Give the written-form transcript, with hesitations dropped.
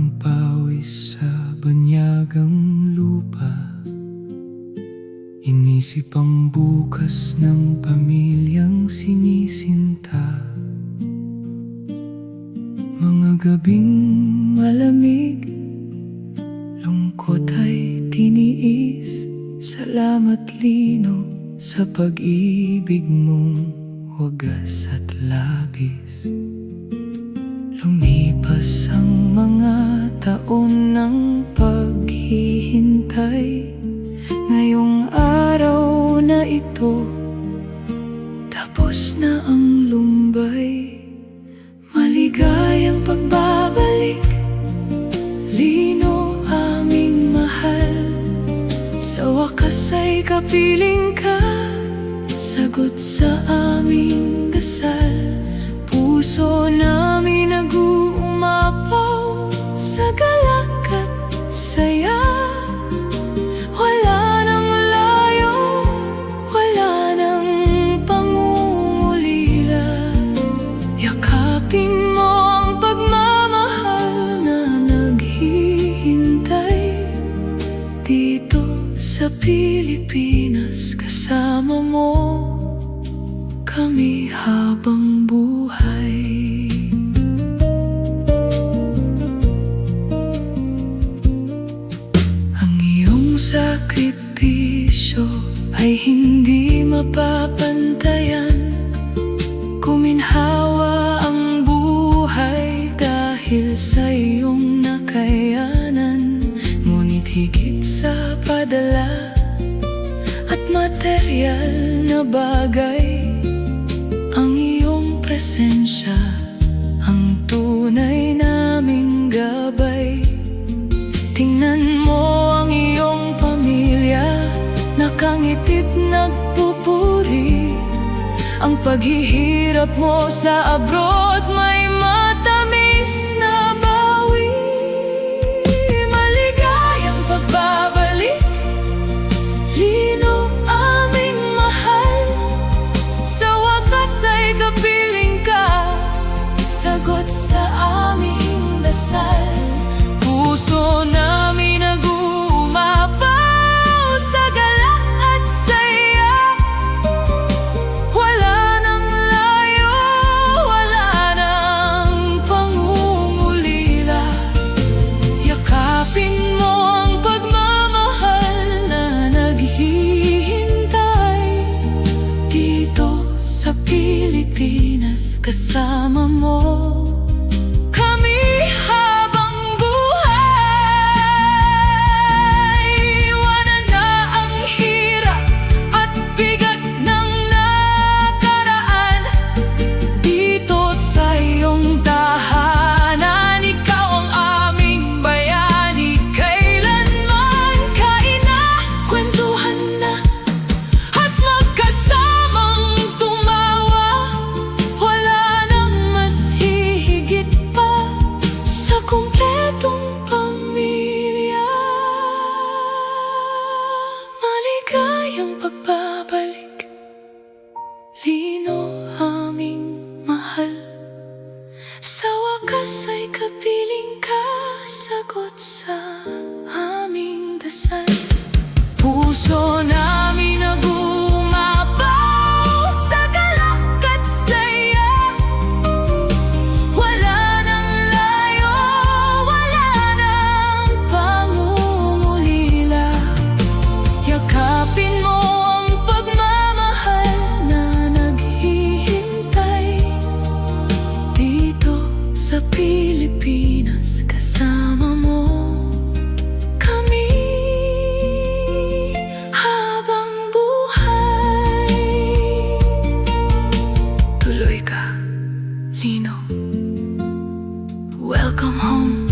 ng pawis sa banyagang lupa. Inisip ang bukas ng pamilyang sinisinta. Mga gabing malamig, lungkot ay tiniis. Salamat Lino sa pag-ibig mong wagas at labis. Lumipas ang mga taon ng paghihintay. Ngayong araw na ito, tapos na ang lumbay. Maligayang pagbabalik, Lino aming mahal. Sa wakas ay kapiling ka, sagot sa aming dasal. Puso namin nag-uumapaw sa galak at saya. Wala nang layo, wala nang pangungulila. Yakapin mo ang pagmamahal na naghihintay. Dito sa Pilipinas kasama mo kami habang buhay. Ang iyong sakripisyo ay hindi mapapantayan. Kuminhawa ang buhay dahil sa iyong nakayanan. Ngunit higit sa padala at materyal na bagay, ang iyong presensya ang tunay naming gabay. Tingnan mo ang iyong pamilya, nakangitit nagpupuri. Ang paghihirap mo sa abroad may matamis na bawi. Maligayang pagbabalik, Lino aming mahal. Sa wakas ay kapiling ka, sagot sa aming dasal. Puso namin nag-uumapaw sa galak at saya. Wala nang layo, wala nang pangungulila. Yakapin mo ang pagmamahal na naghihintay. Dito sa Pilipinas kasama mo kami habang buhay. Iwanan na ang hirap at bigat ng nakaraan. Dito sa iyong tahanan, ikaw ang aming bayani. Kailanman kwentuhan na at magkasamang tumawa. Wala nang mas hihigit pa sa kumpletong pamilya. Maligayang pagbabalik, Lino aming mahal. Sa wakas ay kapiling ka, sagot sa aming dasal. Puso namin nag-uumapaw sa galak at saya. Wala nang layo, wala nang pangungulila. Yakapin mo ang pagmamahal na naghihintay. Dito sa Pilipinas kasama mo kami habang buhay. Tuloy ka, Lino. Welcome home.